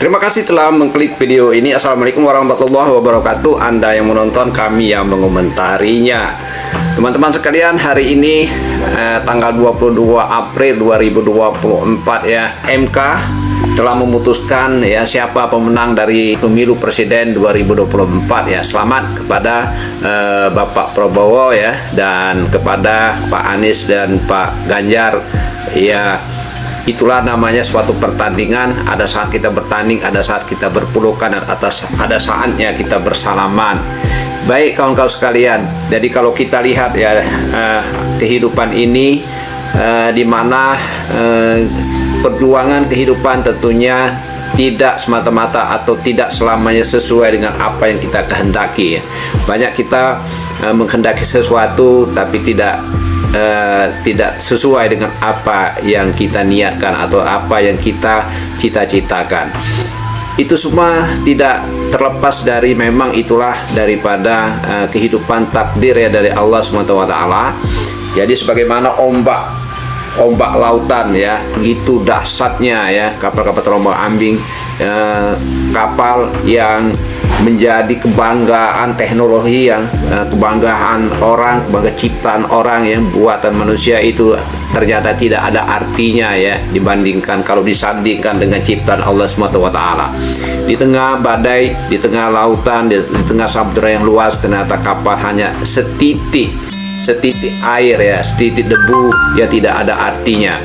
Terima kasih telah mengklik video ini. Assalamualaikum warahmatullahi wabarakatuh. Anda yang menonton, kami yang mengomentarinya. Teman-teman sekalian, hari ini tanggal 22 April 2024 ya, MK telah memutuskan ya siapa pemenang dari pemilu presiden 2024 ya. Selamat kepada Bapak Prabowo ya, dan kepada Pak Anies dan Pak Ganjar ya. Itulah namanya suatu pertandingan. Ada saat kita bertanding, ada saat kita berpelukan, dan ada saatnya kita bersalaman. Baik kawan-kawan sekalian, jadi kalau kita lihat ya kehidupan ini di mana perjuangan kehidupan tentunya tidak semata-mata atau tidak selamanya sesuai dengan apa yang kita kehendaki. Banyak kita menghendaki sesuatu tapi tidak sesuai dengan apa yang kita niatkan atau apa yang kita cita-citakan. Itu semua tidak terlepas dari, memang itulah daripada kehidupan takdir ya dari Allah SWT. Jadi sebagaimana ombak lautan ya, gitu dahsyatnya ya kapal-kapal terombang ambing, kapal yang menjadi kebanggaan teknologi, yang kebanggaan orang, kebanggaan ciptaan orang, yang buatan manusia itu ternyata tidak ada artinya ya dibandingkan kalau disandingkan dengan ciptaan Allah SWT. Di tengah badai, di tengah lautan, di tengah samudera yang luas, ternyata kapal hanya setitik air ya, setitik debu ya, tidak ada artinya.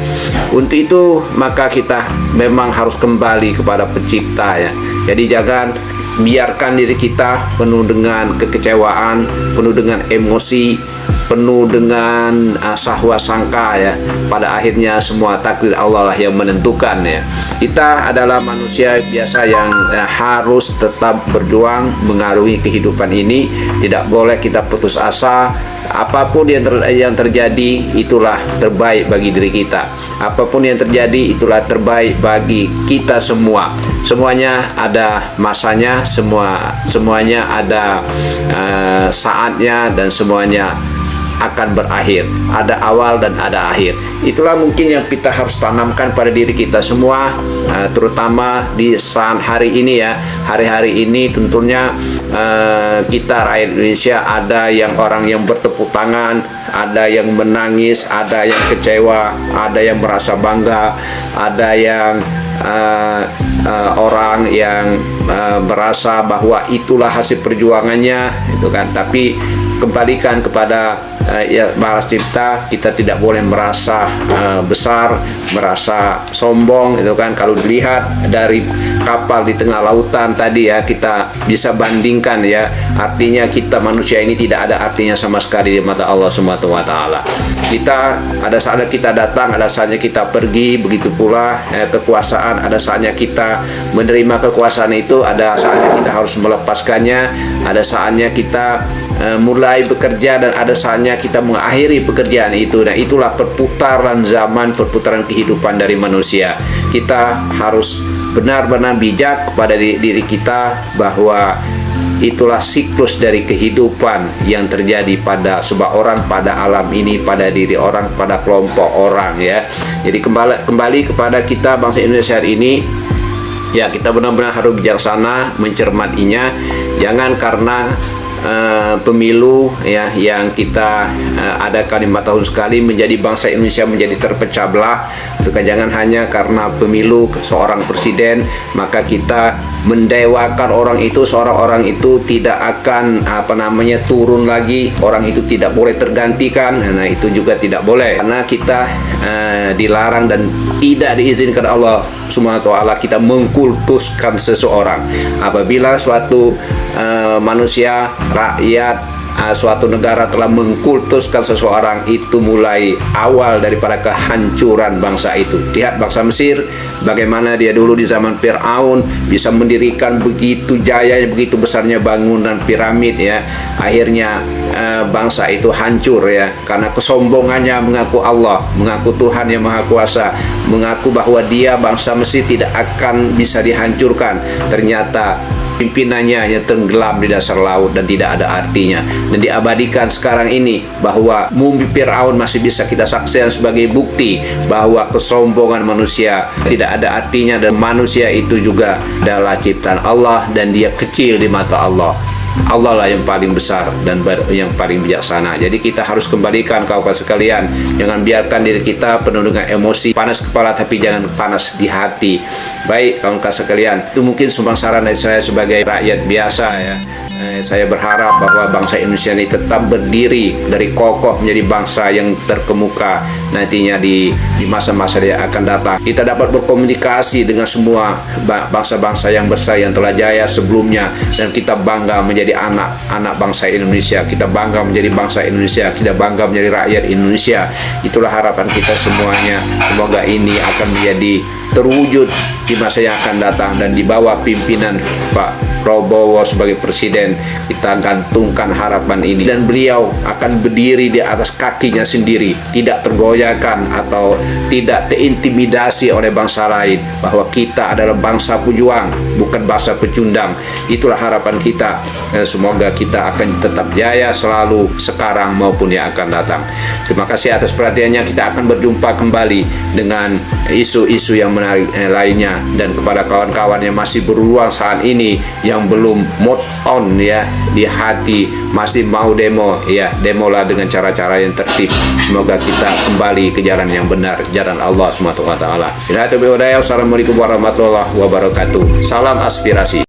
Untuk itu maka kita memang harus kembali kepada pencipta ya. Jadi jangan biarkan diri kita penuh dengan kekecewaan, penuh dengan emosi, penuh dengan sahwa sangka ya. Pada akhirnya semua takdir Allah lah yang menentukan ya. Kita adalah manusia biasa yang harus tetap berjuang mengarungi kehidupan ini. Tidak boleh kita putus asa. Apapun yang terjadi itulah terbaik bagi diri kita. Apapun yang terjadi itulah terbaik bagi kita semua. Semuanya ada masanya, semuanya ada saatnya, dan semuanya akan berakhir. Ada awal dan ada akhir. Itulah mungkin yang kita harus tanamkan pada diri kita semua, terutama di saat hari ini ya. Hari-hari ini tentunya kita rakyat Indonesia, ada yang orang yang bertepuk tangan, ada yang menangis, ada yang kecewa, ada yang merasa bangga, ada yang orang yang merasa bahwa itulah hasil perjuangannya itu kan. Tapi kembalikan kepada ya Maha Cipta. Kita tidak boleh merasa besar, merasa sombong itu kan. Kalau dilihat dari kapal di tengah lautan tadi ya, kita bisa bandingkan ya, artinya kita manusia ini tidak ada artinya sama sekali di mata Allah SWT. Kita ada saatnya kita datang, ada saatnya kita pergi. Begitu pula kekuasaan, ada saatnya kita menerima kekuasaan itu, ada saatnya kita harus melepaskannya, ada saatnya kita mulai bekerja, dan ada saatnya kita mengakhiri pekerjaan itu. Dan itulah perputaran zaman, perputaran kehidupan dari manusia. Kita harus benar-benar bijak kepada diri kita bahwa itulah siklus dari kehidupan yang terjadi pada sebuah orang, pada alam ini, pada diri orang, pada kelompok orang ya. Jadi kembali kepada kita bangsa Indonesia hari ini ya, kita benar-benar harus bijaksana mencermatinya. Jangan karena pemilu ya yang kita adakan 5 tahun sekali menjadi bangsa Indonesia menjadi terpecah belah. Itu kan, jangan hanya karena pemilu seorang presiden maka kita mendewakan orang itu. Seorang orang itu tidak akan turun lagi, orang itu tidak boleh tergantikan. Nah itu juga tidak boleh, karena kita dilarang dan tidak diizinkan Allah SWT kita mengkultuskan seseorang. Apabila suatu manusia, rakyat, suatu negara telah mengkultuskan seseorang, itu mulai awal daripada kehancuran bangsa itu. Lihat bangsa Mesir, bagaimana dia dulu di zaman Fir'aun bisa mendirikan begitu jayanya, begitu besarnya bangunan piramid ya. Akhirnya bangsa itu hancur ya, karena kesombongannya mengaku Allah, mengaku Tuhan yang Maha Kuasa, mengaku bahwa dia bangsa Mesir tidak akan bisa dihancurkan. Ternyata pimpinannya yang tenggelam di dasar laut dan tidak ada artinya, dan diabadikan sekarang ini bahwa mumpi Firaun masih bisa kita saksikan sebagai bukti bahwa kesombongan manusia tidak ada artinya, dan manusia itu juga adalah ciptaan Allah dan dia kecil di mata Allah. Allah lah yang paling besar dan yang paling bijaksana. Jadi kita harus kembalikan kawan-kawan sekalian, jangan biarkan diri kita penuh dengan emosi, panas kepala tapi jangan panas di hati. Baik kawan-kawan sekalian, itu mungkin sumbang saran dari saya sebagai rakyat biasa ya. Saya berharap bahwa bangsa Indonesia ini tetap berdiri dari kokoh menjadi bangsa yang terkemuka nantinya di masa-masa yang akan datang. Kita dapat berkomunikasi dengan semua bangsa-bangsa yang besar yang telah jaya sebelumnya, dan kita bangga menjadi anak bangsa Indonesia. Kita bangga menjadi bangsa Indonesia, kita bangga menjadi rakyat Indonesia. Itulah harapan kita semuanya. Semoga ini akan menjadi terwujud di masa yang akan datang, dan di bawah pimpinan Pak Prabowo sebagai presiden, kita gantungkan harapan ini, dan beliau akan berdiri di atas kakinya sendiri, tidak tergoyahkan atau tidak terintimidasi oleh bangsa lain, bahwa kita adalah bangsa pejuang, bukan bangsa pecundang. Itulah harapan kita. Semoga kita akan tetap jaya selalu sekarang maupun yang akan datang. Terima kasih atas perhatiannya. Kita akan berjumpa kembali dengan isu-isu yang menarik lainnya, dan kepada kawan-kawan yang masih berulang saat ini, yang belum move on ya di hati, masih mau demo ya, demolah dengan cara-cara yang tertib. Semoga kita kembali ke jalan yang benar, jalan Allah SWT. Assalamualaikum warahmatullahi wabarakatuh. Salam aspirasi.